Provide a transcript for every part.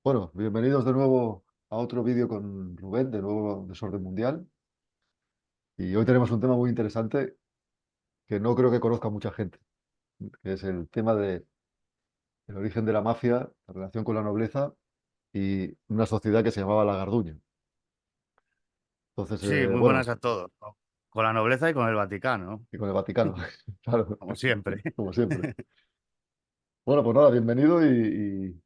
Bueno, bienvenidos de nuevo a otro vídeo con Rubén, de nuevo Desorden Mundial. Y hoy tenemos un tema muy interesante que no creo que conozca mucha gente, que es el tema del origen de la mafia, la relación con la nobleza y una sociedad que se llamaba la Garduña. Entonces, Sí, muy buenas bueno, a todos, ¿no? Con la nobleza y con el Vaticano, y con el Vaticano, claro, como siempre. como siempre. Bueno, pues nada, bienvenido y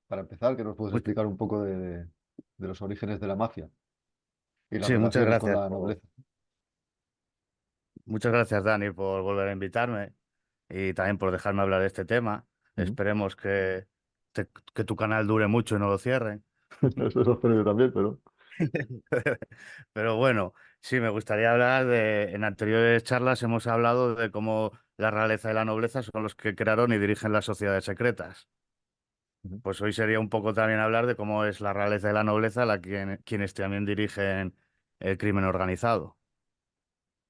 para empezar, que nos puedes Much- explicar un poco de los orígenes de la mafia y las Sí, relaciones con la nobleza. muchas gracias, Dani, por volver a invitarme y también por dejarme hablar de este tema. Ujú. Esperemos que tu canal dure mucho y no lo cierren. Eso lo espero yo también, pero... Pero bueno, sí, me gustaría hablar en anteriores charlas hemos hablado de cómo la realeza y la nobleza son los que crearon y dirigen las sociedades secretas. Ujú. Pues hoy sería un poco también hablar de cómo es la realeza y la nobleza quienes también dirigen el crimen organizado.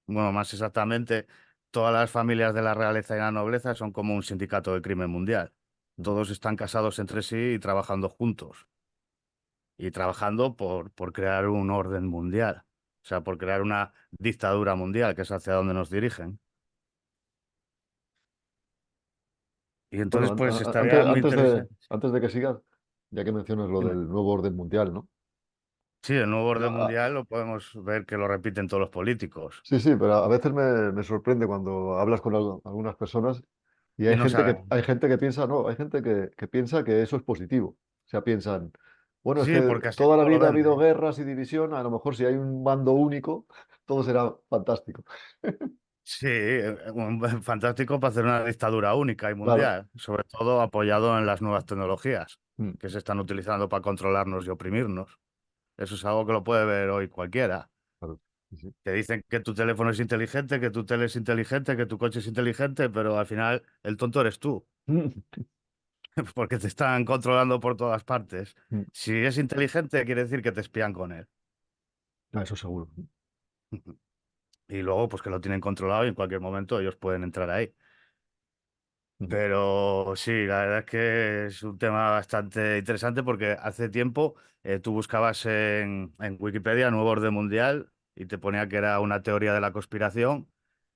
Bueno, más exactamente, todas las familias de la realeza y la nobleza son como un sindicato de crimen mundial. Ujú. Todos están casados entre sí y trabajando juntos. Y trabajando por crear un orden mundial. O sea, por crear una dictadura mundial, que es hacia donde nos dirigen. Y Bueno, entonces, pues estaría muy antes interesante. antes de que sigas, ya que mencionas lo Dime. del nuevo orden mundial, ¿no? Sí, el nuevo Yo, orden mundial lo podemos ver que lo repiten todos los políticos. sí, sí, pero a veces me sorprende cuando hablas con algunas personas y Y no hay saben. gente que piensa, no, hay gente que piensa que eso es positivo. O sea, piensan, bueno, es Sí, que porque así toda la todo lo vida ha habido venden. guerras y división, a lo mejor si hay un bando único, todo será fantástico. Sí, fantástico para hacer una dictadura única y Claro. mundial, sobre todo apoyado en las nuevas tecnologías Mm. que se están utilizando para controlarnos y oprimirnos. Eso es algo que lo puede ver hoy cualquiera. Claro. Sí, sí. Te dicen que tu teléfono es inteligente, que tu tele es inteligente, que tu coche es inteligente, pero al final el tonto eres tú, porque te están controlando por todas partes. Mm. Si es inteligente, quiere decir que te espían con él. Ah, eso seguro. Y luego, pues que lo tienen controlado y en cualquier momento ellos pueden entrar ahí. Mm. Pero sí, la verdad es que es un tema bastante interesante porque hace tiempo tú buscabas en Wikipedia Nuevo Orden Mundial y te ponía que era una teoría de la conspiración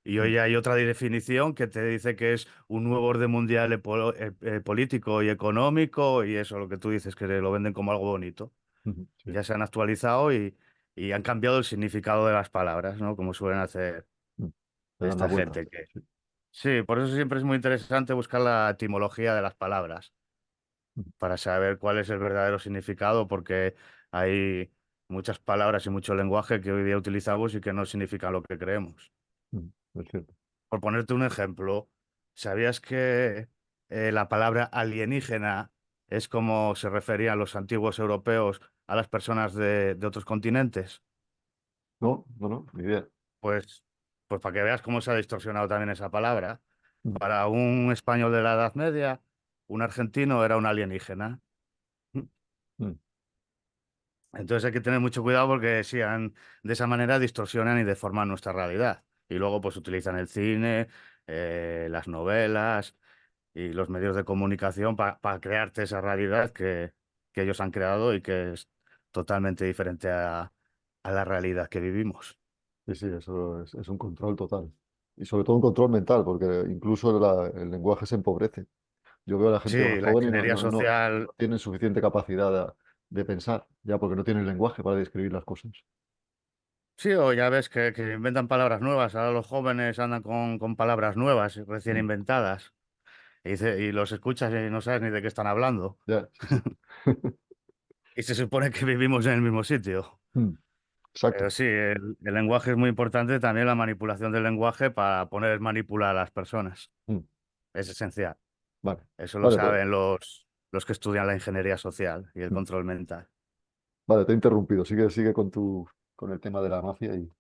y Mm. hoy hay otra definición que te dice que es un nuevo orden mundial político y económico y eso, lo que tú dices, que lo venden como algo bonito. Mm. Sí. Ya se han actualizado y han cambiado el significado de las palabras, ¿no? Como suelen hacer Mm. Le dan la esta vuelta. gente que... Sí. Sí, por eso siempre es muy interesante buscar la etimología de las palabras Mm. para saber cuál es el verdadero significado, porque hay muchas palabras y mucho lenguaje que hoy día utilizamos y que no significan lo que creemos. Mm. Es cierto. Por ponerte un ejemplo, ¿sabías que la palabra alienígena es como se referían los antiguos europeos a las personas de otros continentes? No, no, no, ni idea. Pues, pues para que veas cómo se ha distorsionado también esa palabra. Mm. Para un español de la Edad Media, un argentino era un alienígena. Mm. Entonces hay que tener mucho cuidado porque sí, de esa manera distorsionan y deforman nuestra realidad. Y luego pues utilizan el cine, las novelas y los medios de comunicación para crearte esa realidad que ellos han creado y que es totalmente diferente a la realidad que vivimos. Sí, sí, eso es un control total. Y sobre todo un control mental, porque incluso el lenguaje se empobrece. Yo veo a la gente más Sí, la joven y ingeniería social. no tienen suficiente capacidad de pensar, ya porque no tienen lenguaje para describir las cosas. Sí, o ya ves que inventan palabras nuevas. Ahora los jóvenes andan con palabras nuevas, recién Mm. inventadas. Y los escuchas y no sabes ni de qué están hablando. Ya, sí, sí. Y se supone que vivimos en el mismo sitio. Mm. Pero Exacto. sí, el lenguaje es muy importante, también la manipulación del lenguaje para poner manipular a las personas. Mm. Es esencial. Vale, Eso lo vale, pues, saben los que estudian la ingeniería social y el mm. control mental. Vale, te he interrumpido. Sigue con con el tema de la mafia y...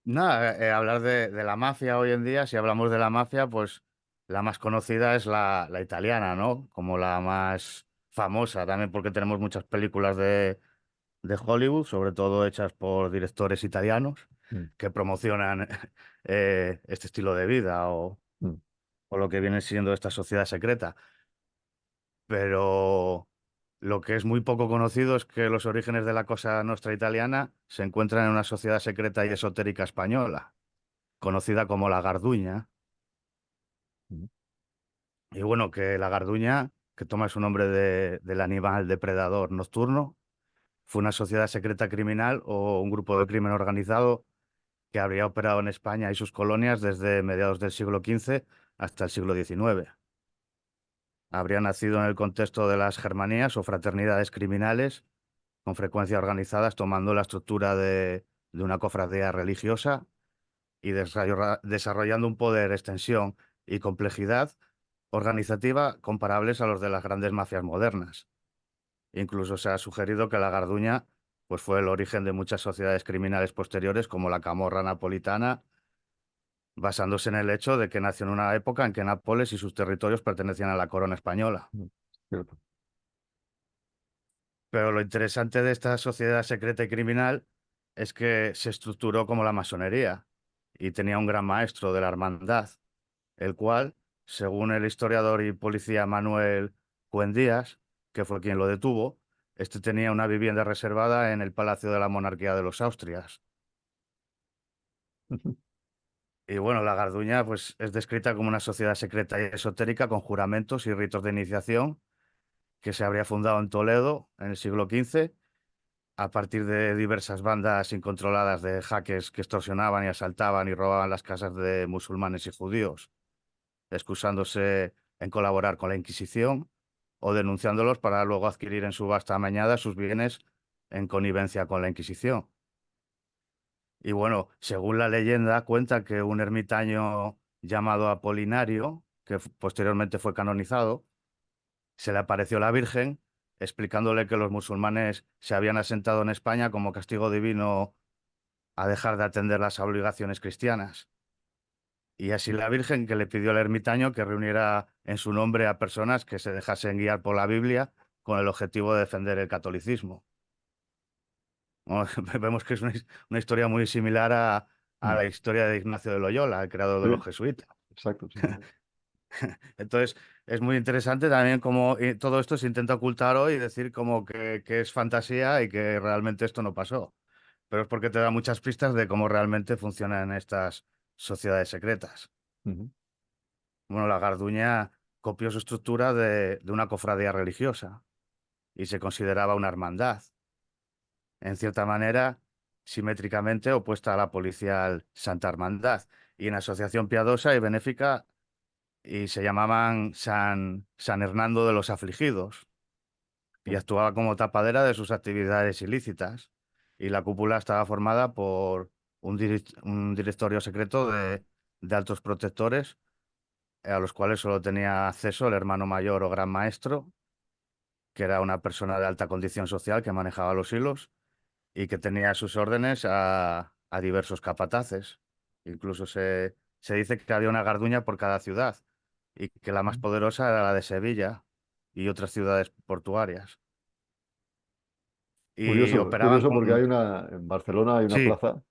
Nada, hablar de la mafia hoy en día, si hablamos de la mafia, pues la más conocida es la italiana, ¿no? Como la más famosa, también porque tenemos muchas películas de Hollywood, sobre todo hechas por directores italianos, Mm. que promocionan este estilo de vida o Mm. lo que viene siendo esta sociedad secreta. pero lo que es muy poco conocido es que los orígenes de la Cosa Nostra italiana se encuentran en una sociedad secreta y esotérica española, conocida como la Garduña. Ujú. Y bueno, que la Garduña, que toma su nombre del animal depredador nocturno, fue una sociedad secreta criminal o un grupo de crimen organizado que habría operado en España y sus colonias desde mediados del siglo XV hasta el siglo XIX. Habría nacido en el contexto de las germanías o fraternidades criminales, con frecuencia organizadas, tomando la estructura de una cofradía religiosa y desarrollando un poder, extensión y complejidad organizativa comparables a los de las grandes mafias modernas. Incluso se ha sugerido que la Garduña pues, fue el origen de muchas sociedades criminales posteriores, como la Camorra napolitana, basándose en el hecho de que nació en una época en que Nápoles y sus territorios pertenecían a la corona española. Cierto. Pero lo interesante de esta sociedad secreta y criminal es que se estructuró como la masonería y tenía un gran maestro de la hermandad, el cual, según el historiador y policía Manuel Cuendías, que fue quien lo detuvo, este tenía una vivienda reservada en el Palacio de la Monarquía de los Austrias. Y bueno, la Garduña pues, es descrita como una sociedad secreta y esotérica con juramentos y ritos de iniciación que se habría fundado en Toledo en el siglo XV a partir de diversas bandas incontroladas de jaques que extorsionaban y asaltaban y robaban las casas de musulmanes y judíos, excusándose en colaborar con la Inquisición o denunciándolos para luego adquirir en subasta amañada sus bienes en connivencia con la Inquisición. Y bueno, según la leyenda, cuenta que un ermitaño llamado Apolinario, que posteriormente fue canonizado, se le apareció la Virgen explicándole que los musulmanes se habían asentado en España como castigo divino a dejar de atender las obligaciones cristianas. Y así la Virgen que le pidió al ermitaño que reuniera en su nombre a personas que se dejasen guiar por la Biblia con el objetivo de defender el catolicismo. Bueno, vemos que es una historia muy similar a Mm. la historia de Ignacio de Loyola, el creador de Sí, los jesuitas. exacto, sí. Entonces, es muy interesante también cómo todo esto se intenta ocultar hoy y decir como que es fantasía y que realmente esto no pasó. Pero es porque te da muchas pistas de cómo realmente funcionan estas sociedades secretas. Ujú. Bueno, la Garduña copió su estructura de una cofradía religiosa y se consideraba una hermandad, en cierta manera, simétricamente opuesta a la policial Santa Hermandad, y en asociación piadosa y benéfica, y se llamaban San Hernando de los Afligidos, y actuaba como tapadera de sus actividades ilícitas, y la cúpula estaba formada por un directorio secreto de altos protectores, a los cuales solo tenía acceso el hermano mayor o gran maestro, que era una persona de alta condición social que manejaba los hilos y que tenía a sus órdenes a diversos capataces. Incluso se dice que había una garduña por cada ciudad y que la más poderosa era la de Sevilla y otras ciudades portuarias. Y Curioso, operaban curioso porque con... en Barcelona hay una Sí, plaza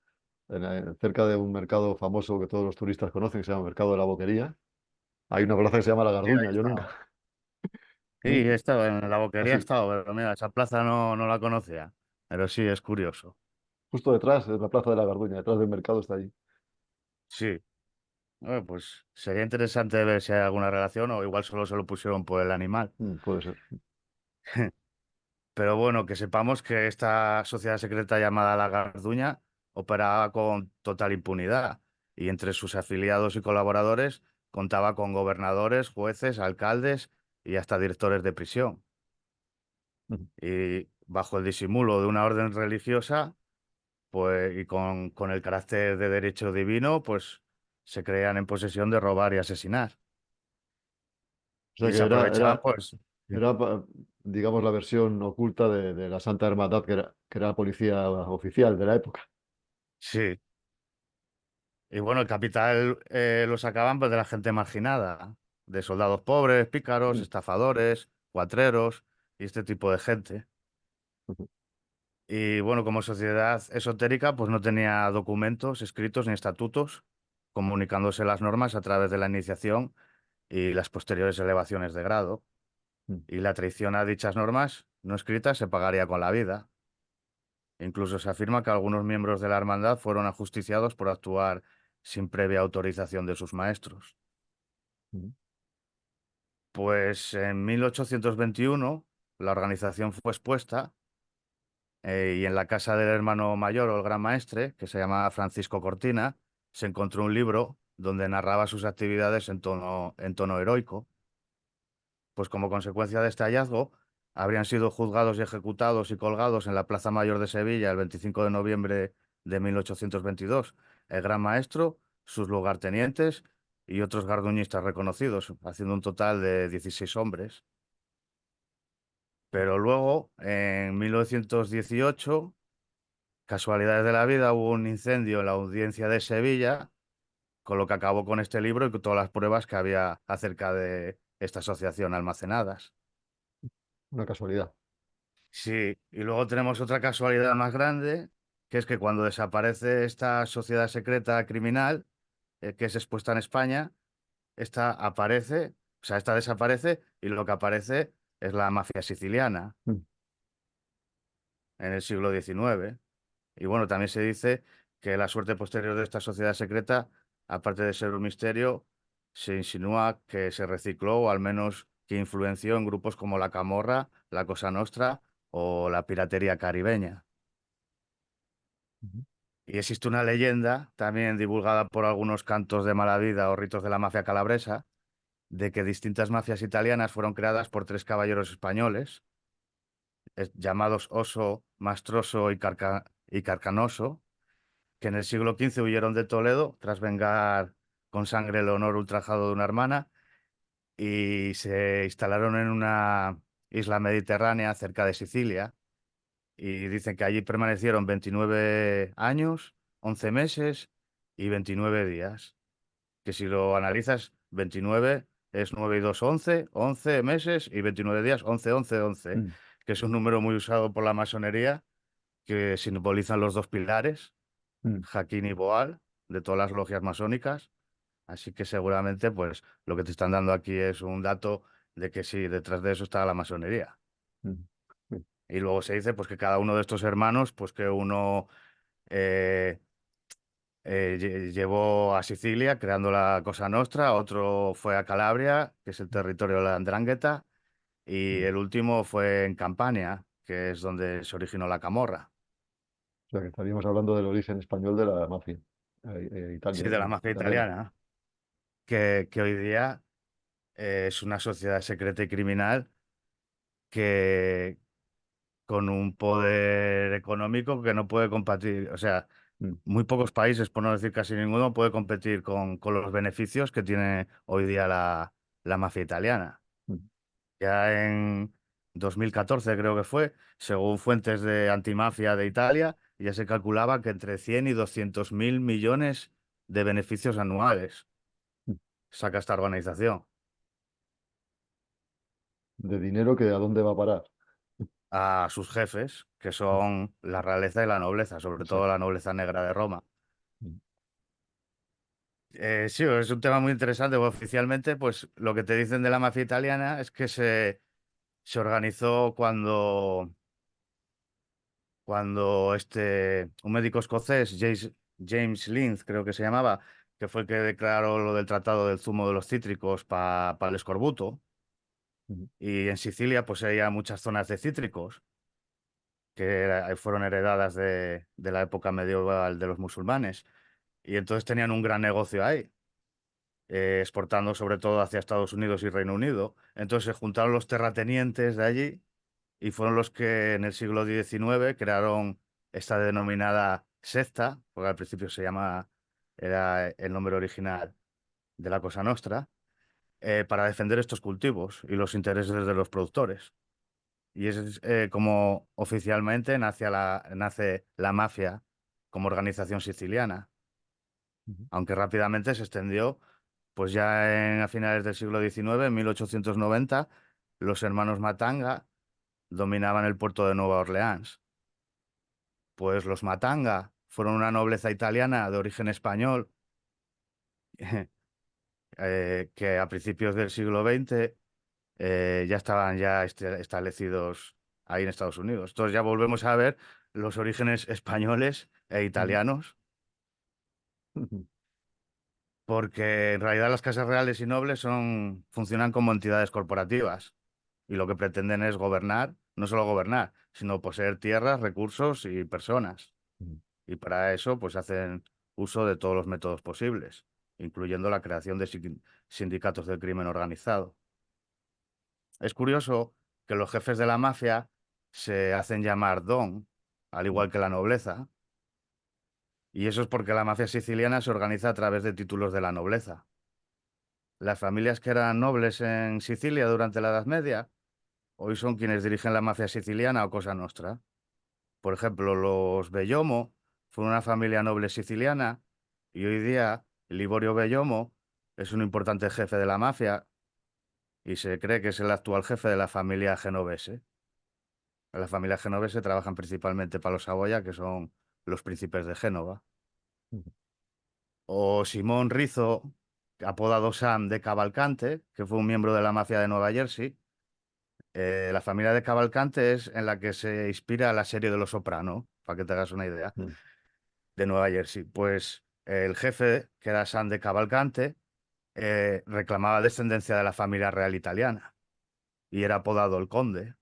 cerca de un mercado famoso que todos los turistas conocen, que se llama Mercado de la Boquería. Hay una plaza que se llama La sí, ahí Garduña, he yo nunca. estado. Sí, he estado en la boquería, he Así, estado, pero mira, esa plaza no la conocía. Pero sí, es curioso. justo detrás es la plaza de La Garduña, detrás del mercado está allí. Sí, bueno, pues sería interesante ver si hay alguna relación o igual solo se lo pusieron por el animal. Puede ser. Pero bueno, que sepamos que esta sociedad secreta llamada La Garduña operaba con total impunidad y entre sus afiliados y colaboradores contaba con gobernadores, jueces, alcaldes y hasta directores de prisión. Ujú. Y bajo el disimulo de una orden religiosa, pues, y con el carácter de derecho divino, pues se creían en posesión de robar y asesinar. O sea Y que se aprovechaban, pues, era, digamos, la versión oculta de la Santa Hermandad, que era la policía oficial de la época. sí. Y bueno, el capital lo sacaban pues, de la gente marginada, de soldados pobres, pícaros, Mm. estafadores, cuatreros y este tipo de gente. Ujú. Y bueno, como sociedad esotérica, pues no tenía documentos escritos ni estatutos, comunicándose las normas a través de la iniciación y las posteriores elevaciones de grado. mm, y la traición a dichas normas no escritas se pagaría con la vida. Incluso se afirma que algunos miembros de la hermandad fueron ajusticiados por actuar sin previa autorización de sus maestros. mm, Pues en 1821 la organización fue expuesta y en la casa del hermano mayor o el gran maestre, que se llama Francisco Cortina, se encontró un libro donde narraba sus actividades en tono heroico. Pues como consecuencia de este hallazgo, habrían sido juzgados y ejecutados y colgados en la Plaza Mayor de Sevilla el 25 de noviembre de 1822 el gran maestro, sus lugartenientes y otros garduñistas reconocidos, haciendo un total de 16 hombres. Pero luego, en 1918, casualidades de la vida, hubo un incendio en la audiencia de Sevilla, con lo que acabó con este libro y con todas las pruebas que había acerca de esta asociación almacenadas. una casualidad. Sí, y luego tenemos otra casualidad más grande, que es que cuando desaparece esta sociedad secreta criminal, que es expuesta en España, esta aparece, o sea, esta desaparece y lo que aparece es la mafia siciliana Mm, en el siglo XIX. Y bueno, también se dice que la suerte posterior de esta sociedad secreta, aparte de ser un misterio, se insinúa que se recicló o al menos que influenció en grupos como la Camorra, la Cosa Nostra o la piratería caribeña. ujú. Y existe una leyenda, también divulgada por algunos cantos de mala vida o ritos de la mafia calabresa, de que distintas mafias italianas fueron creadas por tres caballeros españoles, llamados Oso, Mastroso y Carcanoso, que en el siglo XV huyeron de Toledo tras vengar con sangre el honor ultrajado de una hermana y se instalaron en una isla mediterránea cerca de Sicilia y dicen que allí permanecieron 29 años, 11 meses y 29 días. Que si lo analizas, 29 es 9 y 2, 11, 11 meses y 29 días, 11, 11, 11, Mm, que es un número muy usado por la masonería, que simbolizan los dos pilares, mm, Jaquín y Boal, de todas las logias masónicas. Así que seguramente, pues, lo que te están dando aquí es un dato de que sí, detrás de eso está la masonería. mm, mm, Y luego se dice, pues, que cada uno de estos hermanos, pues, que uno eh, llevó a Sicilia creando la Cosa Nostra, otro fue a Calabria, que es el territorio de la 'Ndrangheta, y mm. el último fue en Campania, que es donde se originó la Camorra. O sea, que estaríamos hablando del origen español de la mafia, Sí, de la mafia italiana. italiana, que hoy día es una sociedad secreta y criminal que con un poder económico que no puede competir, o sea, Mm, muy pocos países, por no decir casi ninguno, puede competir con los beneficios que tiene hoy día la mafia italiana. mm. Ya en 2014 creo que fue, según fuentes de antimafia de Italia, ya se calculaba que entre 100 y 200 mil millones de beneficios anuales saca esta organización De dinero que a dónde va a parar. a sus jefes, que Mm, son la realeza y la nobleza, sobre todo exacto. la nobleza negra de Roma. Mm, Sí, es un tema muy interesante, porque oficialmente, pues lo que te dicen de la mafia italiana es que se organizó cuando un médico escocés, James Lind, creo que se llamaba, que fue el que declaró lo del tratado del zumo de los cítricos para el escorbuto. mm, Y en Sicilia, pues había muchas zonas de cítricos que fueron heredadas de la época medieval de los musulmanes. Y entonces tenían un gran negocio ahí, exportando sobre todo hacia Estados Unidos y Reino Unido. Entonces se juntaron los terratenientes de allí y fueron los que en el siglo XIX crearon esta denominada secta, porque al principio era el nombre original de la Cosa Nostra, para defender estos cultivos y los intereses de los productores. Y es como oficialmente nace la mafia como organización siciliana, mm. aunque rápidamente se extendió, pues ya a finales del siglo XIX, en 1890, los hermanos Matanga dominaban el puerto de Nueva Orleans. Pues los Matanga fueron una nobleza italiana de origen español que a principios del siglo XX ya estaban ya establecidos ahí en Estados Unidos. Entonces ya volvemos a ver los orígenes españoles e Ujú, italianos, ujú, porque en realidad las casas reales y nobles funcionan como entidades corporativas y lo que pretenden es gobernar, no solo gobernar, sino poseer tierras, recursos y personas. ujú, Y para eso, pues hacen uso de todos los métodos posibles, incluyendo la creación de sindicatos del crimen organizado. Es curioso que los jefes de la mafia se hacen llamar Don, al ujú, igual que la nobleza, y eso es porque la mafia siciliana se organiza a través de títulos de la nobleza. Las familias que eran nobles en Sicilia durante la Edad Media hoy son quienes dirigen la mafia siciliana o Cosa Nostra. Por ejemplo, los Bellomo fueron una familia noble siciliana y hoy día Liborio Bellomo es un importante jefe de la mafia y se cree que es el actual jefe de la familia genovese. La familia genovese trabajan principalmente para los Saboya, que son los príncipes de Génova. ujú. O Simón Rizzo, apodado Sam de Cavalcante, que fue un miembro de la mafia de Nueva Jersey. La familia de Cavalcante es en la que se inspira la serie de Los Soprano, para que te hagas una idea, Mm, de Nueva Jersey. Pues el jefe, que era Sam de Cavalcante, reclamaba descendencia de la familia real italiana y era apodado el Conde.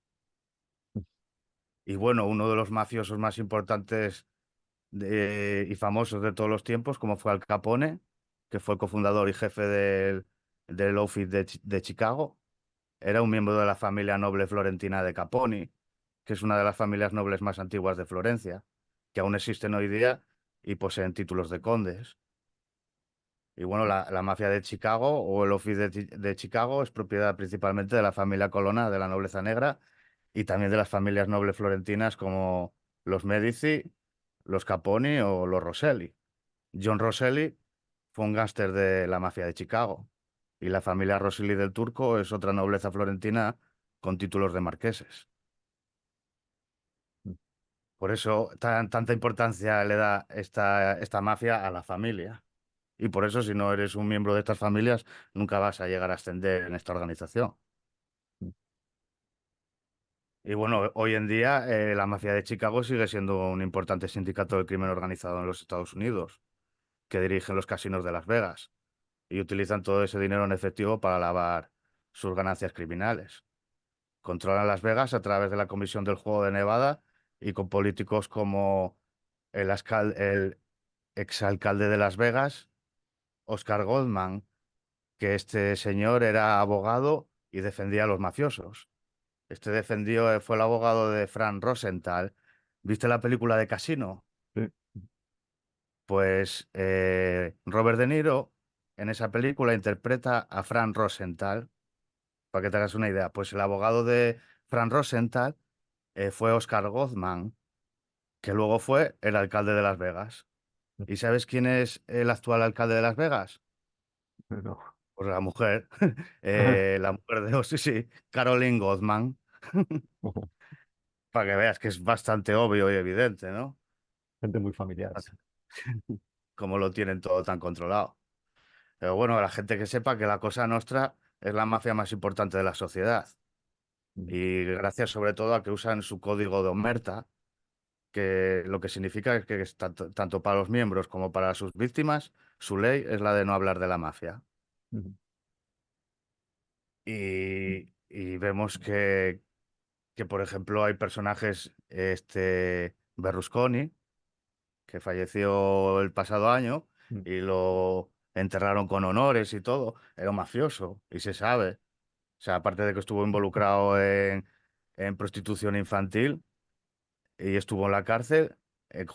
Y bueno, uno de los mafiosos más importantes y famosos de todos los tiempos, como fue Al Capone, que fue cofundador y jefe del Outfit de Chicago. Era un miembro de la familia noble florentina de Caponi, que es una de las familias nobles más antiguas de Florencia, que aún existen hoy día y poseen títulos de condes. Y bueno, la mafia de Chicago o el Office de Chicago es propiedad principalmente de la familia Colonna, de la nobleza negra, y también de las familias nobles florentinas como los Medici, los Caponi o los Rosselli. John Rosselli fue un gángster de la mafia de Chicago, y la familia Rosselli del Turco es otra nobleza florentina con títulos de marqueses. mm, Por eso tanta importancia le da esta mafia a la familia. Y por eso, si no eres un miembro de estas familias, nunca vas a llegar a ascender en esta organización. mm, Y bueno, hoy en día la mafia de Chicago sigue siendo un importante sindicato del crimen organizado en los Estados Unidos, que dirigen los casinos de Las Vegas y utilizan todo ese dinero en efectivo para lavar sus ganancias criminales. Controlan Las Vegas a través de la Comisión del Juego de Nevada y con políticos como el exalcalde de Las Vegas, Oscar Goldman, que este señor era abogado y defendía a los mafiosos. Fue el abogado de Frank Rosenthal. ¿Viste la película de Casino? Sí. Pues Robert De Niro en esa película interpreta a Frank Rosenthal, para que te hagas una idea. Pues el abogado de Frank Rosenthal fue Oscar Goldman, que luego fue el alcalde de Las Vegas. ¿Y sabes quién es el actual alcalde de Las Vegas? No. Pues la mujer de, sí, sí, Caroline Goldman, para que veas que es bastante obvio y evidente, ¿no? Gente muy familiar. Cómo lo tienen todo tan controlado. Pero bueno, la gente que sepa que la Cosa Nostra es la mafia más importante de la sociedad. Mm, Y gracias sobre todo a que usan su código de omerta, que lo que significa es que tanto para los miembros como para sus víctimas, su ley es la de no hablar de la mafia. mm, Y vemos que, por ejemplo, hay personajes, Berlusconi, que falleció el pasado año mm, y lo enterraron con honores y todo, era un mafioso y se sabe. O sea, aparte de que estuvo involucrado en prostitución infantil y estuvo en la cárcel,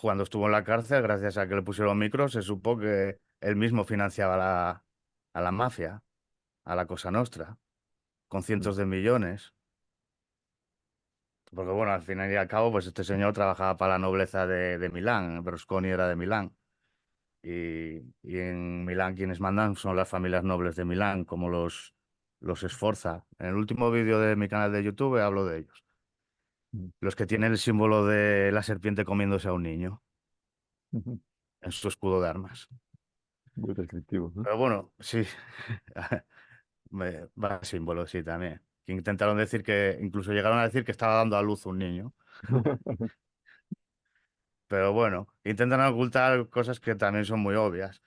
cuando estuvo en la cárcel, gracias a que le pusieron micros, se supo que él mismo financiaba a la mafia, a la Cosa Nostra, con mm, cientos de millones. Porque bueno, al final y al cabo, pues este señor trabajaba para la nobleza de Milán, Berlusconi era de Milán. Y en Milán quienes mandan son las familias nobles de Milán, como los Sforza. En el último vídeo de mi canal de YouTube hablo de ellos. mm, Los que tienen el símbolo de la serpiente comiéndose a un niño mm. en su escudo de armas. Muy descriptivo, ¿no? Pero bueno, sí, va símbolo, sí, también. que intentaron decir que, incluso llegaron a decir que estaba dando a luz un niño. Pero bueno, intentan ocultar cosas que también son muy obvias.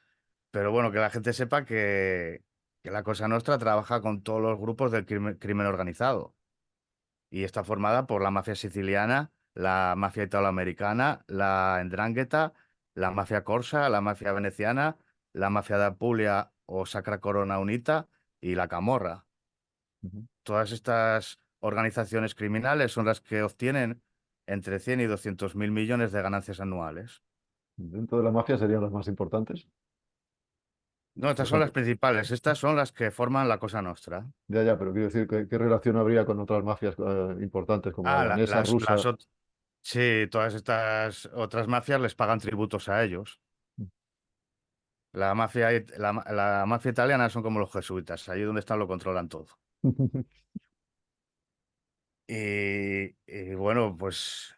Pero bueno, que la gente sepa que la Cosa Nostra trabaja con todos los grupos del crimen organizado y está formada por la mafia siciliana, la mafia italoamericana, la 'Ndrangheta, la mafia corsa, la mafia veneciana, la mafia de Apulia o Sacra Corona Unita y la Camorra. Todas estas organizaciones criminales son las que obtienen entre 100 y 200 mil millones de ganancias anuales. Dentro de la mafia serían las más importantes. No, Por estas son las ejemplo, principales, estas son las que forman la Cosa Nostra. ya, ya, pero quiero decir, ¿qué relación habría con otras mafias importantes como la Ah, danesa, rusa? sí, todas estas otras mafias les pagan tributos a ellos. La mafia italiana son como los jesuitas, allí donde están lo controlan todo. Y bueno, pues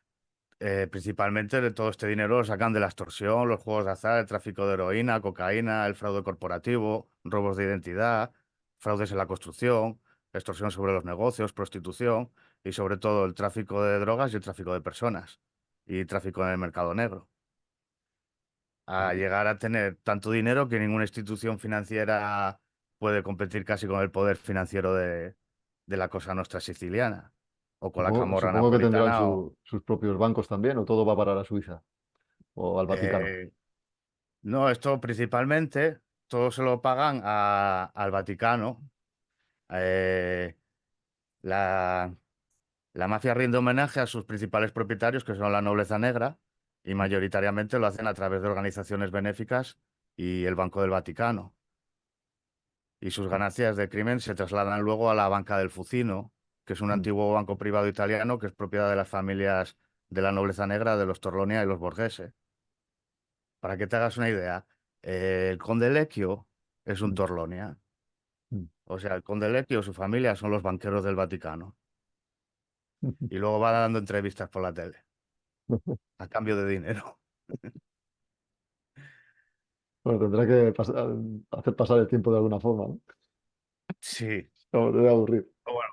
principalmente de todo este dinero lo sacan de la extorsión, los juegos de azar, el tráfico de heroína, cocaína, el fraude corporativo, robos de identidad, fraudes en la construcción, extorsión sobre los negocios, prostitución y sobre todo el tráfico de drogas y el tráfico de personas y tráfico en el mercado negro. A llegar a tener tanto dinero que ninguna institución financiera puede competir casi con el poder financiero de la Cosa Nostra siciliana o con la Camorra Supongo que tendrán napolitana. sus propios bancos también, o todo va para la Suiza o al Vaticano. Eh, no, esto principalmente, todo se lo pagan al Vaticano. Eh, la, la mafia rinde homenaje a sus principales propietarios, que son la nobleza negra, y mayoritariamente lo hacen a través de organizaciones benéficas y el Banco del Vaticano. Y sus ganancias de crimen se trasladan luego a la Banca del Fucino, que es un antiguo banco privado italiano que es propiedad de las familias de la nobleza negra de los Torlonia y los Borghese. Para que te hagas una idea, el conde Lecchio es un Torlonia. O sea, el conde Lecchio y su familia son los banqueros del Vaticano. Y luego va dando entrevistas por la tele, a cambio de dinero. Bueno, tendrá que hacer pasar el tiempo de alguna forma, ¿no? Sí. No, te debe aburrir. Bueno,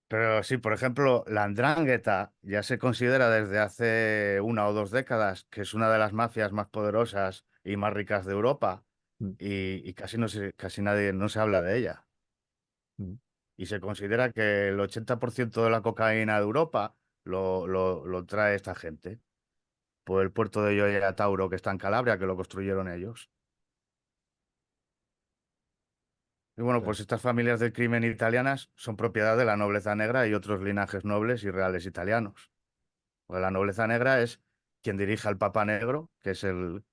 pero sí, por ejemplo, la 'Ndrangheta ya se considera desde hace 1 o 2 décadas que es una de las mafias más poderosas y más ricas de Europa Mm, y casi nadie no se habla de ella. mm. Y se considera que el 80% de la cocaína de Europa lo trae esta gente por el puerto de Gioia Tauro que está en Calabria, que lo construyeron ellos. Y bueno, Sí. pues estas familias del crimen italianas son propiedad de la nobleza negra y otros linajes nobles y reales italianos. Porque la nobleza negra es quien dirige al Papa Negro, que es el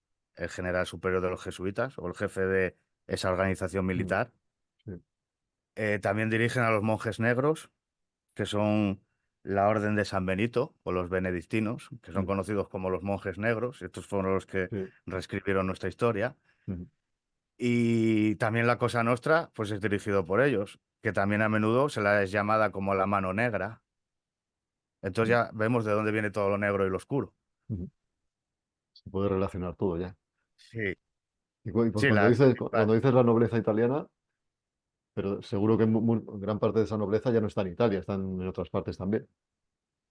general superior de los jesuitas o el jefe de esa organización Mm, militar. sí. También dirigen a los monjes negros, que son la Orden de San Benito o los benedictinos, que son Mm, conocidos como los monjes negros. Estos fueron los que sí. reescribieron nuestra historia. Mm, Y también la Cosa Nostra, pues es dirigido por ellos, que también a menudo se la es llamada como la mano negra. Entonces mm, ya vemos de dónde viene todo lo negro y lo oscuro. mm. Se puede relacionar todo ya. Sí, Y pues sí, las cuando principales. dices la nobleza italiana, pero seguro que gran parte de esa nobleza ya no está en Italia, están en otras partes también.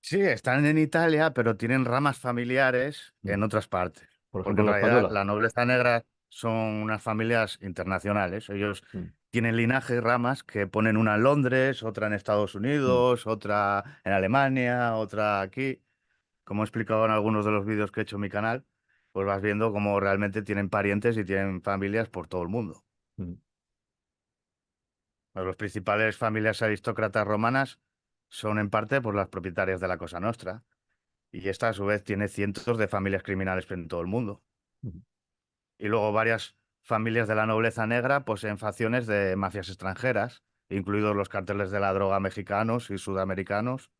Sí, están en Italia, pero tienen ramas familiares Mm. en otras partes. Por Porque ejemplo, en la realidad española. la nobleza negra son unas familias internacionales. Ellos Mm, tienen linajes, ramas que ponen una en Londres, otra en Estados mm, Unidos, otra en Alemania, otra aquí. Como he explicado en algunos de los vídeos que he hecho en mi canal, pues vas viendo cómo realmente tienen parientes y tienen familias por todo el mundo. mm, Las principales familias aristócratas romanas son en parte por las propietarias de la Cosa Nostra. Y esta, a su vez, tiene cientos de familias criminales en todo el mundo. mm, Y luego varias familias de la nobleza negra poseen facciones de mafias extranjeras, incluidos los cárteles de la droga mexicanos y sudamericanos,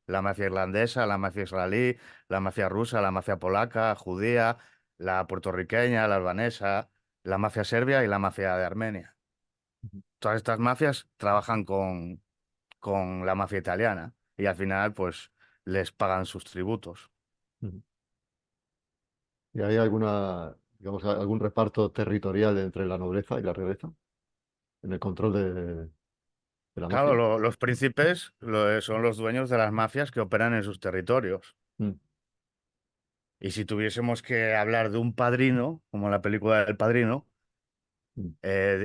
la mafia irlandesa, la mafia israelí, la mafia rusa, la mafia polaca, judía, la puertorriqueña, la albanesa, la mafia serbia y la mafia de Armenia. Todas estas mafias trabajan con la mafia italiana y al final, pues, les pagan sus tributos. mm. ¿Y hay digamos, algún reparto territorial entre la nobleza y la realeza en el control de la Claro, mafia. los príncipes son los dueños de las mafias que operan en sus territorios. Mm, Y si tuviésemos que hablar de un padrino, como en la película del Padrino, mm,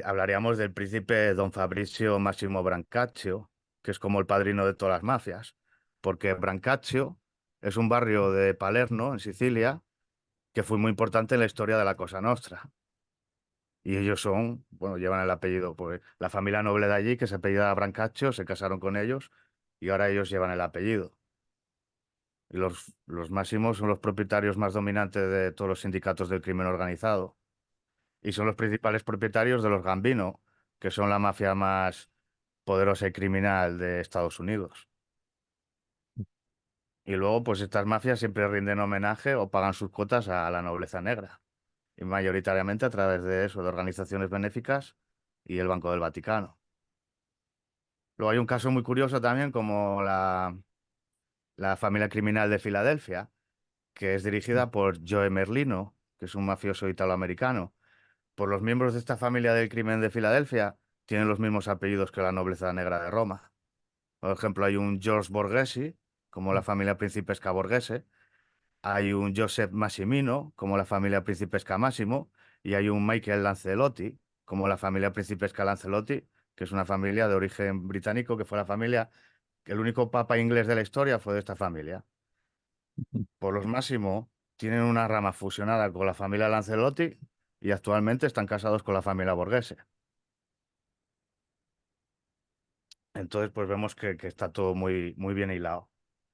hablaríamos del príncipe Don Fabrizio Massimo Brancaccio, que es como el padrino de todas las mafias, porque Brancaccio es un barrio de Palermo, en Sicilia, que fue muy importante en la historia de la Cosa Nostra. Y ellos son, bueno, llevan el apellido, pues la familia noble de allí, que se apellida Brancaccio, se casaron con ellos y ahora ellos llevan el apellido. Y los máximos son los propietarios más dominantes de todos los sindicatos del crimen organizado. Y son los principales propietarios de los Gambino, que son la mafia más poderosa y criminal de Estados Unidos. Y luego, pues estas mafias siempre rinden homenaje o pagan sus cuotas a la nobleza negra. Y mayoritariamente a través de eso, de organizaciones benéficas y el Banco del Vaticano. Luego hay un caso muy curioso también, como la familia criminal de Filadelfia, que es mm, dirigida por Joe Merlino, que es un mafioso italoamericano. Por los miembros de esta familia del crimen de Filadelfia tienen los mismos apellidos que la nobleza negra de Roma. Por ejemplo, hay un George Borghesi, como la mm, familia principesca Borghese, hay un Joseph Massimino, como la familia principesca Massimo, y hay un Michael Lancelotti, como la familia principesca Lancelotti, que es una familia de origen británico, que fue la familia, que el único papa inglés de la historia fue de esta familia. mm, Por los Massimo tienen una rama fusionada con la familia Lancelotti y actualmente están casados con la familia Borghese. Entonces, pues vemos que está todo muy, muy bien hilado.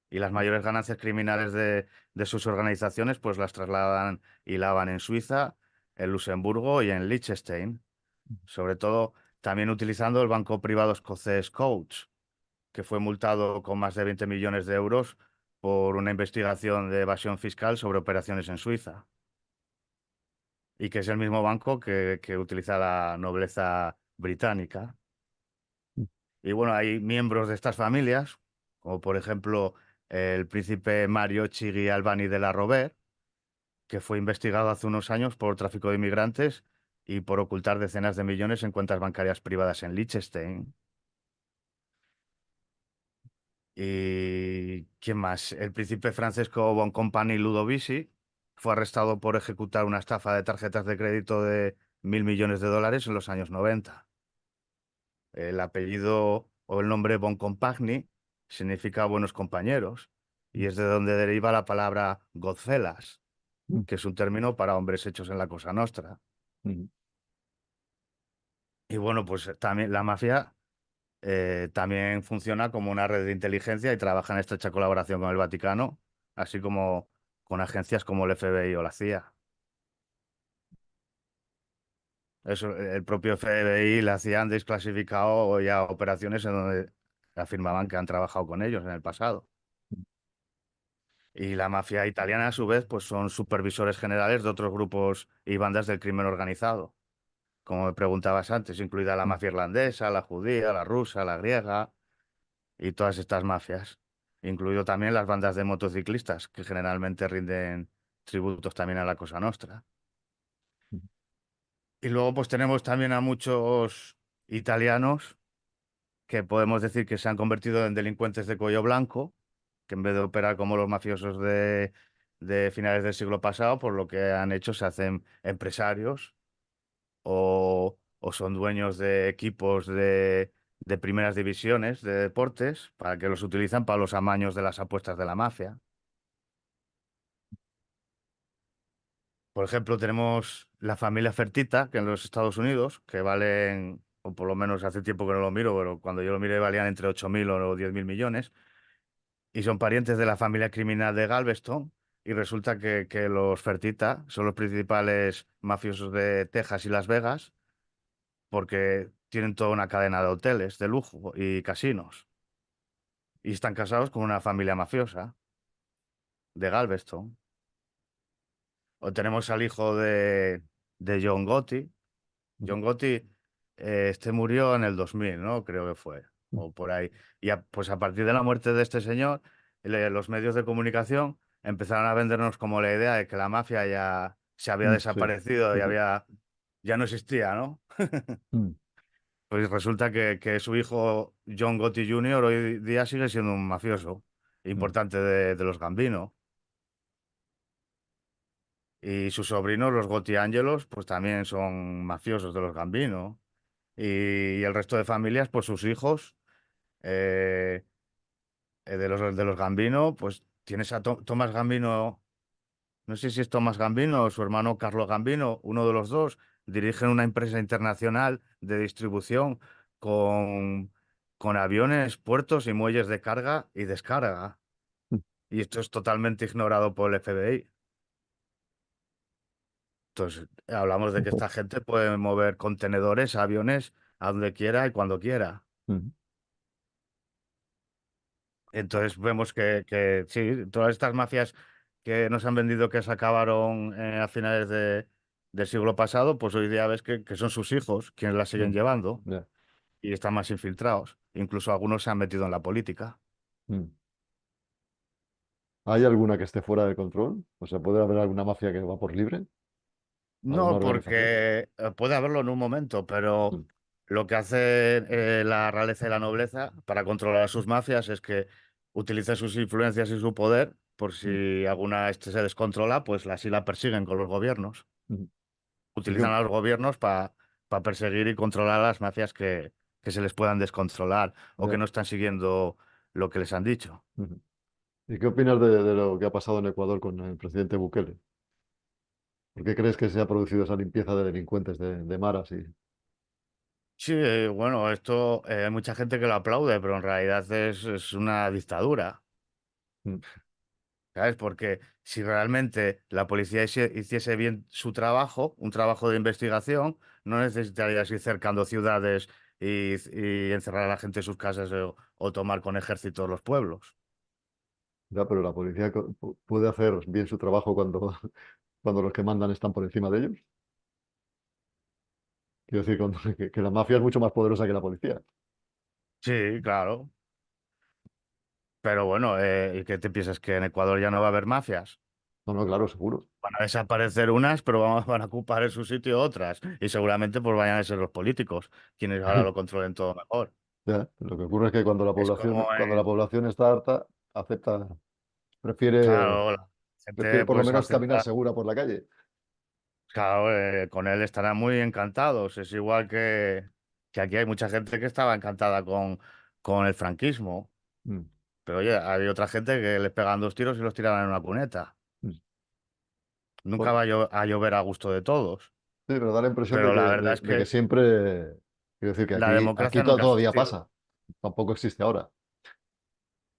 Y las mayores ganancias criminales de sus organizaciones, pues las trasladan y lavan en Suiza, en Luxemburgo y en Liechtenstein. Sobre todo, también utilizando el banco privado escocés Coach, que fue multado con más de 20 millones de euros por una investigación de evasión fiscal sobre operaciones en Suiza. Y que es el mismo banco que utiliza la nobleza británica. mm, Y bueno, hay miembros de estas familias, como por ejemplo el príncipe Mario Chigi Albani de la Rover, que fue investigado hace unos años por tráfico de inmigrantes y por ocultar decenas de millones en cuentas bancarias privadas en Liechtenstein. ¿Y quién más? El príncipe Francesco Boncompagni Ludovisi fue arrestado por ejecutar una estafa de tarjetas de crédito de 1.000 millones de dólares en los años 90. El apellido o el nombre Boncompagni significa buenos compañeros y mm, es de donde deriva la palabra Godfellas, mm, que es un término para hombres hechos en la Cosa Nostra. mm, Y bueno, pues también la mafia también funciona como una red de inteligencia y trabaja en estrecha colaboración con el Vaticano, así como con agencias como el FBI o la CIA. Eso, el propio FBI y la CIA han desclasificado ya operaciones en donde afirmaban que han trabajado con ellos en el pasado. Y la mafia italiana, a su vez, pues son supervisores generales de otros grupos y bandas del crimen organizado. Como me preguntabas antes, incluida la mm, mafia irlandesa, la judía, la rusa, la griega y todas estas mafias. Incluido también las bandas de motociclistas, que generalmente rinden tributos también a la Cosa Nostra. mm, Y luego pues tenemos también a muchos italianos que podemos decir que se han convertido en delincuentes de cuello blanco, que en vez de operar como los mafiosos de finales del siglo pasado, por lo que han hecho se hacen empresarios o son dueños de equipos de primeras divisiones de deportes para que los utilizan para los amaños de las apuestas de la mafia. Por ejemplo, tenemos la familia Fertitta, que en los Estados Unidos, que valen, o por lo menos hace tiempo que no lo miro, pero cuando yo lo miré valían entre 8.000 o 10.000 millones, y son parientes de la familia criminal de Galveston, y resulta que los Fertitta son los principales mafiosos de Texas y Las Vegas, porque tienen toda una cadena de hoteles de lujo y casinos, y están casados con una familia mafiosa de Galveston. O tenemos al hijo de John Gotti. mm, John Gotti, este murió en el 2000, ¿no? Creo que fue, o por ahí. Y pues a partir de la muerte de este señor, los medios de comunicación empezaron a vendernos como la idea de que la mafia ya se había mm, sí, desaparecido sí, y sí. ya no existía, ¿no? Mm. Pues resulta que su hijo John Gotti Jr. hoy día sigue siendo un mafioso Mm, importante de los Gambino. Y sus sobrinos, los Gotti Angelos, pues también son mafiosos de los Gambino. Y el resto de familias, pues sus hijos eh, de los Gambino, pues tienes a Tomás Gambino, no sé si es Tomás Gambino o su hermano Carlo Gambino, uno de los dos, dirigen una empresa internacional de distribución con, con aviones, puertos y muelles de carga y descarga. mm, Y esto es totalmente ignorado por el FBI. Entonces, hablamos de que esta gente puede mover contenedores, aviones, a donde quiera y cuando quiera. mm, Entonces vemos que sí, todas estas mafias que nos han vendido que se acabaron a finales del siglo pasado, pues hoy día ves que son sus hijos quienes las siguen mm, llevando ya, y están más infiltrados. Incluso algunos se han metido en la política. mm. ¿Hay alguna que esté fuera de control? O sea, ¿puede haber alguna mafia que va por libre? ¿Alguna No, organización? porque puede haberlo en un momento, pero Mm, lo que hace la realeza y la nobleza para controlar a sus mafias es que utilicen sus influencias y su poder por mm, si alguna se descontrola, pues así la persiguen con los gobiernos. mm. ¿Y qué, Utilizan a los gobiernos para perseguir y controlar a las mafias que se les puedan descontrolar o que ya, no están siguiendo lo que les han dicho. ujú. ¿Y qué opinas de lo que ha pasado en Ecuador con el presidente Bukele? ¿Por qué crees que se ha producido esa limpieza de delincuentes de maras y Sí, bueno, esto hay mucha gente que lo aplaude, pero en realidad es una dictadura. mm, ¿Sabes? Porque si realmente la policía hiciese bien su trabajo, un trabajo de investigación, no necesitarías ir cercando ciudades y encerrar a la gente en sus casas o tomar con ejércitos los pueblos. ya, pero la policía puede hacer bien su trabajo cuando, cuando los que mandan están por encima de ellos? Quiero decir, que la mafia es mucho más poderosa que la policía. Sí, claro. Pero bueno, ¿y qué te piensas? ¿Que en Ecuador ya no va a haber mafias? No, no, claro, seguro. Van a desaparecer unas, pero van a ocupar en su sitio otras. Y seguramente pues vayan a ser los políticos quienes ahora lo controlen todo mejor. Ya, lo que ocurre es que Es como cuando la población está harta, acepta, prefiere, claro, la prefiere gente por lo pues menos caminar acepta. segura por la calle. Claro, con él estarán muy encantados. Es igual que aquí hay mucha gente que estaba encantada con el franquismo. Mm, Pero oye, hay otra gente que les pegan dos tiros y los tiran en una cuneta. mm. Nunca Bueno, va a llover a gusto de todos. sí, pero da la impresión Pero la verdad es de que que siempre, quiero decir que la aquí democracia nunca ha todavía existido. pasa, tampoco existe ahora.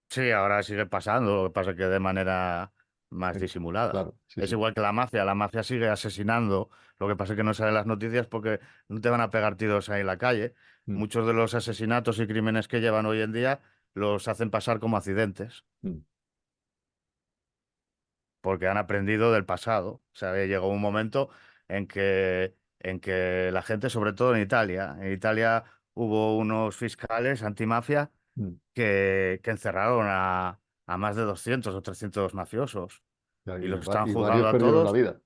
Sí, ahora sigue pasando, lo que pasa es que de manera más Eh, disimulada. Claro, sí, Es sí. igual que la mafia sigue asesinando, lo que pasa es que no salen las noticias porque no te van a pegar tiros ahí en la calle. Mm, Muchos de los asesinatos y crímenes que llevan hoy en día los hacen pasar como accidentes, mm, porque han aprendido del pasado. O sea, llegó un momento en que la gente, sobre todo en Italia hubo unos fiscales antimafia mm. que encerraron a más de 200 o 300 mafiosos Ya, y los están y juzgando varios a perdieron la todos. vida.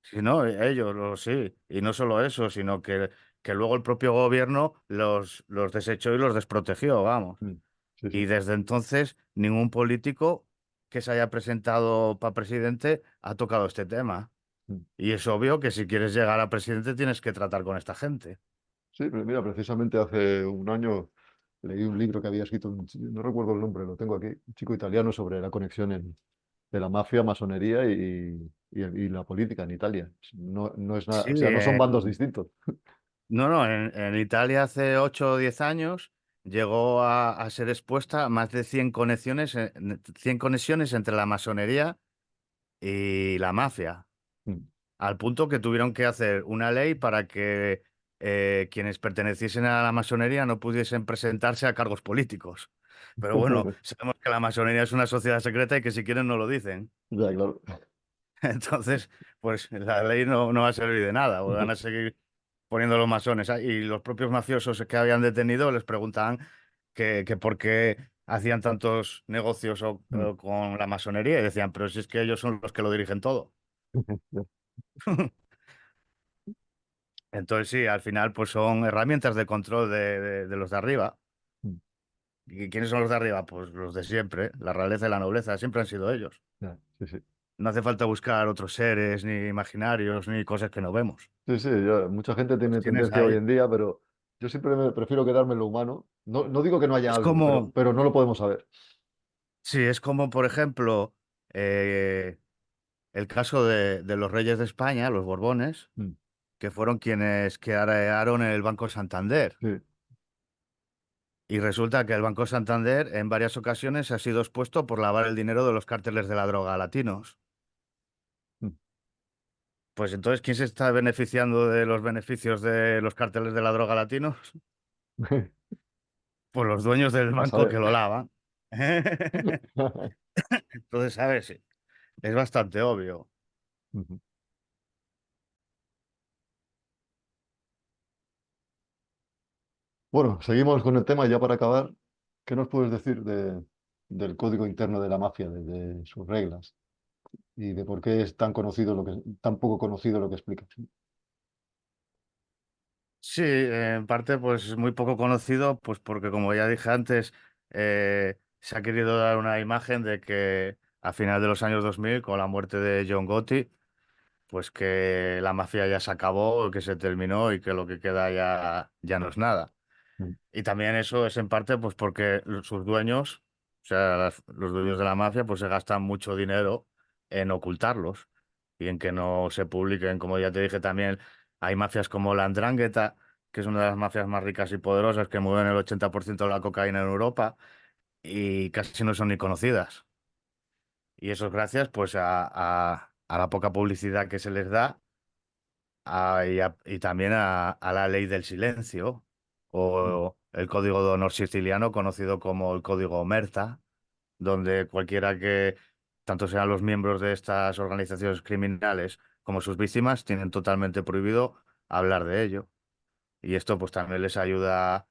Si no, ellos, sí. Y no solo eso, sino que luego el propio gobierno los desechó y los desprotegió, vamos. Mm, sí, Y sí. desde entonces ningún político que se haya presentado para presidente ha tocado este tema. Mm. Y es obvio que si quieres llegar a presidente tienes que tratar con esta gente. Sí, pero mira, precisamente hace un año leí un libro que había escrito, no recuerdo el nombre, lo tengo aquí, un chico italiano sobre la conexión de la mafia, masonería y la política en Italia. No, no es nada, Sí, o sea, no son bandos distintos. no, no, en Italia hace 8 o 10 años llegó a ser expuesta a más de 100 conexiones, 100 conexiones entre la masonería y la mafia, Mm. al punto que tuvieron que hacer una ley para que quienes perteneciesen a la masonería no pudiesen presentarse a cargos políticos. Pero bueno, sabemos que la masonería es una sociedad secreta y que si quieren no lo dicen. Ya, claro. Entonces, pues la ley no va a servir de nada, o van a seguir poniendo los masones. Y los propios mafiosos que habían detenido les preguntaban que por qué hacían tantos negocios Mm. con la masonería y decían, pero si es que ellos son los que lo dirigen todo. Entonces sí, al final pues son herramientas de control de los de arriba. Mm. ¿Y quiénes son los de arriba? Pues los de siempre, la realeza y la nobleza, siempre han sido ellos. Ya, sí, sí. No hace falta buscar otros seres, ni imaginarios, ni cosas que no vemos. Sí, sí, mucha gente Los tiene tienes tendencia hoy ahí. en día, pero yo siempre prefiero quedarme en lo humano. No, no digo que no haya Es algo, como, pero no lo podemos saber. sí, es como, por ejemplo, eh, el caso de los reyes de España, los Borbones, Mm. que fueron quienes crearon el Banco Santander. Sí. Y resulta que el Banco Santander en varias ocasiones ha sido expuesto por lavar el dinero de los cárteles de la droga latinos. Mm. Pues entonces, ¿quién se está beneficiando de los beneficios de los cárteles de la droga latinos? Pues los dueños del A banco que saber. lo lavan. Entonces, ¿sabes? Es bastante obvio. Ujú. Bueno, seguimos con el tema ya para acabar. ¿Qué nos puedes decir del código interno de la mafia, de sus reglas y de por qué es tan conocido tan poco conocido lo que explicas? Sí, en parte pues es muy poco conocido, pues porque como ya dije antes, se ha querido dar una imagen de que a final de los años 2000, con la muerte de John Gotti, pues que la mafia ya se acabó, que se terminó y que lo que queda ya no es nada. Mm. Y también eso es en parte pues porque sus dueños, o sea, los dueños de la mafia, pues se gastan mucho dinero en ocultarlos y en que no se publiquen. Como ya te dije también, hay mafias como la 'Ndrangheta, que es una de las mafias más ricas y poderosas que mueven el 80% de la cocaína en Europa y casi no son ni conocidas. Y eso es gracias pues a la poca publicidad que se les da y también a la ley del silencio Mm. o el código de honor siciliano conocido como el código Omerta, donde cualquiera que, tanto sean los miembros de estas organizaciones criminales como sus víctimas, tienen totalmente prohibido hablar de ello. Y esto pues también les ayuda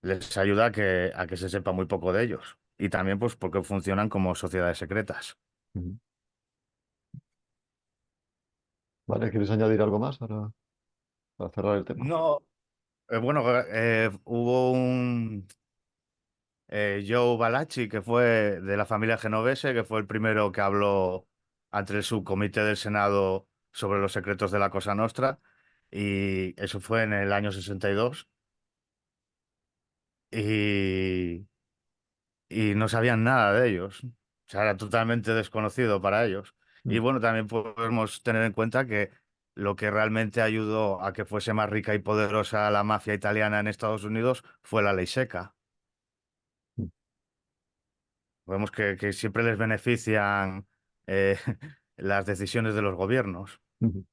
a que se sepa muy poco de ellos. Y también pues porque funcionan como sociedades secretas. Ujú. Vale, ¿quieres añadir algo más para cerrar el tema? No, bueno, hubo Joe Valachi, que fue de la familia genovese, que fue el primero que habló ante el subcomité del Senado sobre los secretos de la Cosa Nostra, y eso fue en el año 62, y, y no sabían nada de ellos. O sea, era totalmente desconocido para ellos. Y Mm. bueno, también podemos tener en cuenta que lo que realmente ayudó a que fuese más rica y poderosa la mafia italiana en Estados Unidos fue la ley seca. Mm. Vemos que siempre les benefician eh, las decisiones de los gobiernos. Ujú.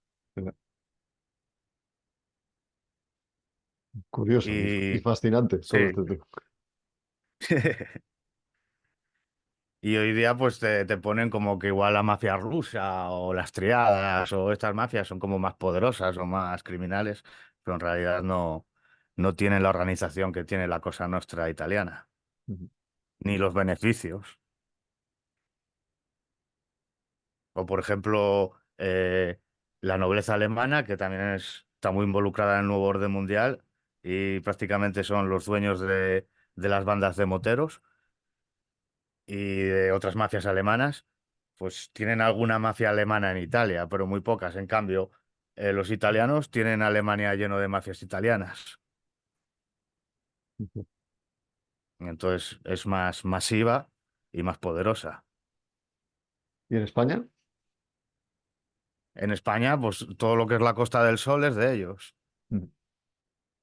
Curioso y Y fascinante todo sí. este tema. Y hoy día pues te ponen como que igual la mafia rusa o las triadas o estas mafias son como más poderosas o más criminales, pero en realidad no tienen la organización que tiene la Cosa Nostra italiana, Ujú. ni los beneficios. O, por ejemplo, la nobleza alemana, que también está muy involucrada en el nuevo orden mundial y prácticamente son los dueños de las bandas de moteros y de otras mafias alemanas, pues tienen alguna mafia alemana en Italia, pero muy pocas. En cambio, los italianos tienen Alemania lleno de mafias italianas. Ujú. Entonces es más masiva y más poderosa. ¿Y en España? En España, pues todo lo que es la Costa del Sol es de ellos. Ujú.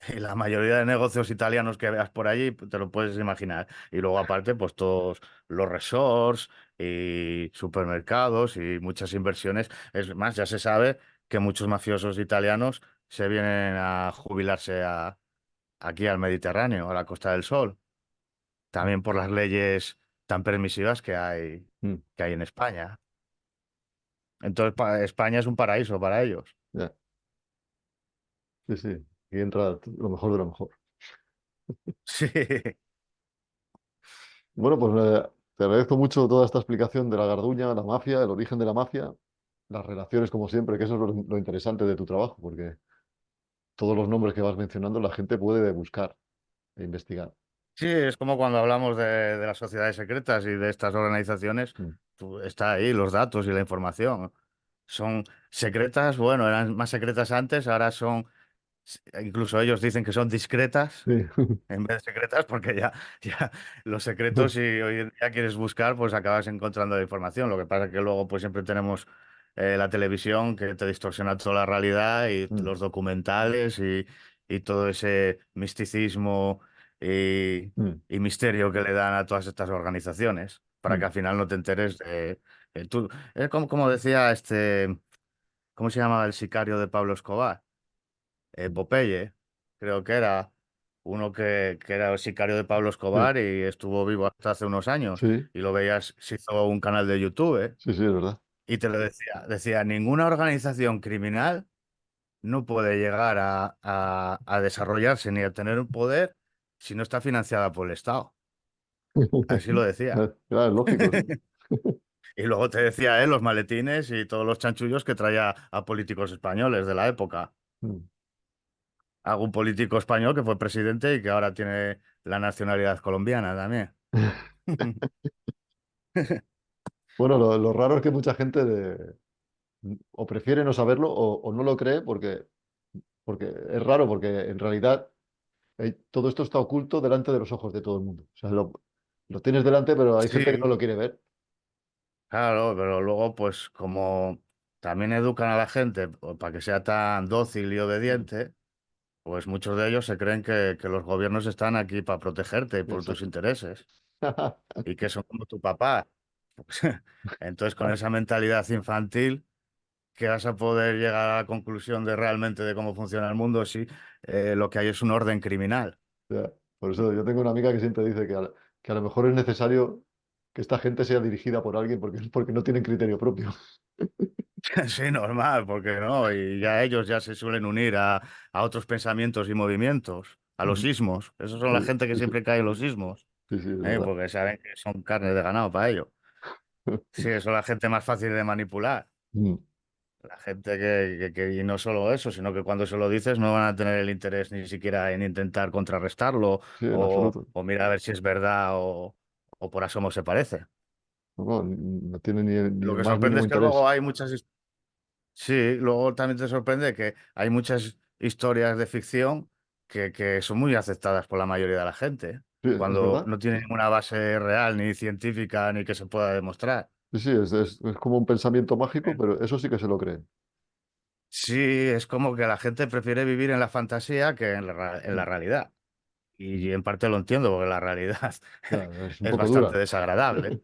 Y la mayoría de negocios italianos que veas por allí, pues, te lo puedes imaginar. Y luego aparte, pues todos los resorts y supermercados y muchas inversiones. Es más, ya se sabe que muchos mafiosos italianos se vienen a jubilarse aquí al Mediterráneo, a la Costa del Sol. También por las leyes tan permisivas Mm. que hay en España. Entonces, España es un paraíso para ellos. Ya, sí, sí. Y entra lo mejor de lo mejor. Sí. Bueno, pues te agradezco mucho toda esta explicación de la Garduña, la mafia, el origen de la mafia, las relaciones como siempre, que eso es lo interesante de tu trabajo, porque todos los nombres que vas mencionando, la gente puede buscar e investigar. Sí, es como cuando hablamos de las sociedades secretas y de estas organizaciones, Mm. está ahí los datos y la información. Son secretas, bueno, eran más secretas antes, ahora son, incluso ellos dicen que son discretas Sí. en vez de secretas, porque ya los secretos, si hoy en día quieres buscar, pues acabas encontrando la información. Lo que pasa es que luego, pues siempre tenemos la televisión que te distorsiona toda la realidad y Mm, los documentales y todo ese misticismo y, mm, y misterio que le dan a todas estas organizaciones, para que mm, al final no te enteres de... es como decía ¿cómo se llamaba el sicario de Pablo Escobar? mm. Popeye, creo que era uno que era el sicario de Pablo Sí, Escobar y estuvo vivo hasta hace unos años. sí, Y lo veías, se hizo un canal de YouTube, sí, sí, es verdad. y te lo decía, ninguna organización criminal no puede llegar a desarrollarse ni a tener un poder si no está financiada por el Estado. Así lo decía. Claro, es lógico, sí. Y luego te decía él los maletines y todos los chanchullos que traía a políticos españoles de la época. Mm. Algún político español que fue presidente y que ahora tiene la nacionalidad colombiana también. Bueno, lo raro es que mucha gente o prefiere no saberlo o no lo cree porque es raro, porque en realidad todo esto está oculto delante de los ojos de todo el mundo. O sea, lo tienes delante, pero hay gente que no Sí, lo quiere ver. claro, pero luego, pues como también educan a la gente para que sea tan dócil y Mm. obediente, pues muchos de ellos se creen que los gobiernos están aquí para protegerte y por tus Exacto. intereses y que son como tu papá. Entonces, con esa mentalidad infantil, que vas a poder llegar a la conclusión de realmente de cómo funciona el mundo si lo que hay es un orden criminal. Ya. Por eso yo tengo una amiga que siempre dice que a lo mejor es necesario que esta gente sea dirigida por alguien porque no tienen criterio propio. Sí, normal, porque no, y ya ellos ya se suelen unir a otros pensamientos y movimientos, a los Ujú. sismos. Esos son Sí, la gente que sí, sí, siempre cae en los sismos, sí, sí, es verdad. porque saben que son carne de ganado para ellos. Sí, eso es la gente más fácil de manipular. Mm. La gente y no solo eso, sino que cuando se lo dices no van a tener el interés ni siquiera en intentar contrarrestarlo Sí, en absoluto. o mirar a ver si es verdad o por asomo se parece. No, no, no tiene ni Lo el que más sorprende mínimo es que luego interés. hay sí, luego también te sorprende que hay muchas historias de ficción que son muy aceptadas por la mayoría de la gente, Sí, es cuando verdad. no tienen ninguna base real, ni científica, ni que se pueda demostrar. Sí, sí, es como un pensamiento mágico, pero eso sí que se lo creen. Sí, es como que la gente prefiere vivir en la fantasía que en la Mm. realidad. Y en parte lo entiendo, porque la realidad Ya, es un es poco bastante dura. desagradable.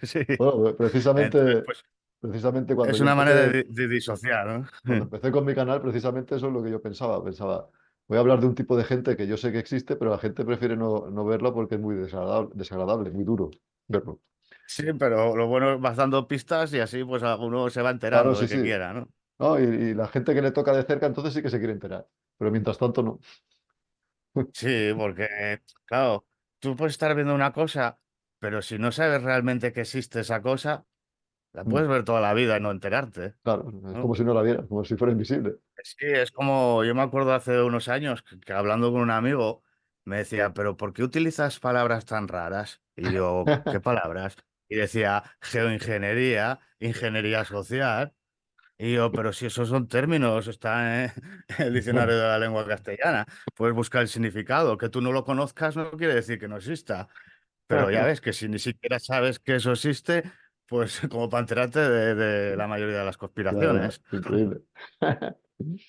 Sí. Bueno, Entonces, precisamente, pues precisamente cuando es yo una manera empecé, de disociar, ¿no? cuando empecé con mi canal, precisamente eso es lo que yo pensaba. Pensaba, voy a hablar de un tipo de gente que yo sé que existe, pero la gente prefiere no verlo porque es muy desagradable, muy duro verlo. Sí, pero lo bueno es vas dando pistas y así pues alguno se va Claro, enterando sí, de que sí. quiera, ¿no? No, y la gente que le toca de cerca, entonces sí que se quiere enterar. Pero mientras tanto, no. Sí, porque, claro, tú puedes estar viendo una cosa, pero si no sabes realmente que existe esa cosa, la Mm. puedes ver toda la vida y no enterarte, Claro, es ¿no? como si no la viera, como si fuera invisible. Sí, es como, yo me acuerdo hace unos años que hablando con un amigo me decía, pero ¿por qué utilizas palabras tan raras? Y yo, ¿qué palabras? Y decía, geoingeniería, ingeniería social. Y yo, pero si esos son términos, está en el diccionario de la lengua castellana, puedes buscar el significado. Que tú no lo conozcas no quiere decir que no exista. Pero ya ves que si ni siquiera sabes que eso existe, pues como para enterarte de la mayoría de las Ya, ya, conspiraciones. increíble.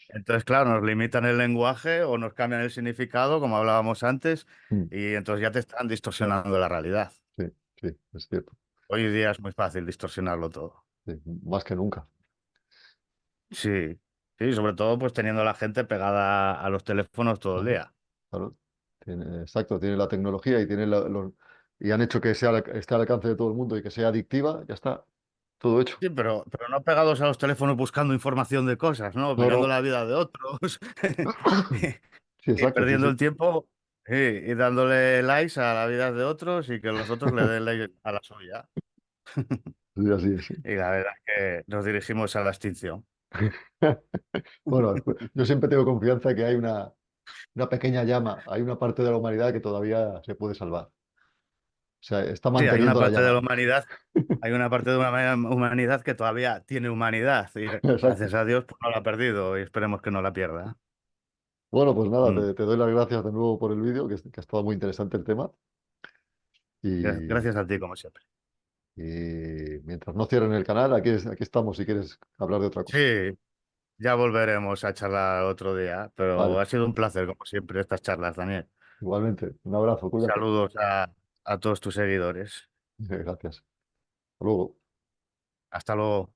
Entonces, claro, nos limitan el lenguaje o nos cambian el significado, como hablábamos antes, Mm. y entonces ya te están distorsionando la realidad. Sí, sí, es cierto. Hoy día es muy fácil distorsionarlo todo. Sí, más que nunca. Sí, sí, sobre todo pues teniendo a la gente pegada a los teléfonos todo el Claro, día. claro. Exacto, tiene la tecnología y y han hecho que esté al alcance de todo el mundo y que sea adictiva, ya está, todo hecho. Sí, pero no pegados a los teléfonos buscando información de cosas, ¿no? No, Mirando no. la vida de otros Sí, y exacto, sí, perdiendo sí. el tiempo y dándole likes a la vida de otros y que los otros le den like a la suya. Sí, así es. Sí. Y la verdad es que nos dirigimos a la extinción. Bueno, yo siempre tengo confianza que hay una pequeña llama, hay una parte de la humanidad que todavía se puede salvar. O sea, está Sí, hay una manteniendo la parte de llama. la humanidad, hay una parte de la humanidad que todavía tiene humanidad y Exacto. gracias a Dios pues, no la ha perdido y esperemos que no la pierda. Bueno, pues nada, Mm. te doy las gracias de nuevo por el vídeo, que ha estado muy interesante el tema. Y, Gracias a ti, como siempre. y mientras no cierren el canal, aquí estamos si quieres hablar de otra cosa. Sí, ya volveremos a charlar otro día, pero Vale, ha sido un placer, como siempre, estas charlas, Daniel. igualmente. Un abrazo, cuídate. Saludos a todos tus seguidores. Gracias. Hasta luego. Hasta luego.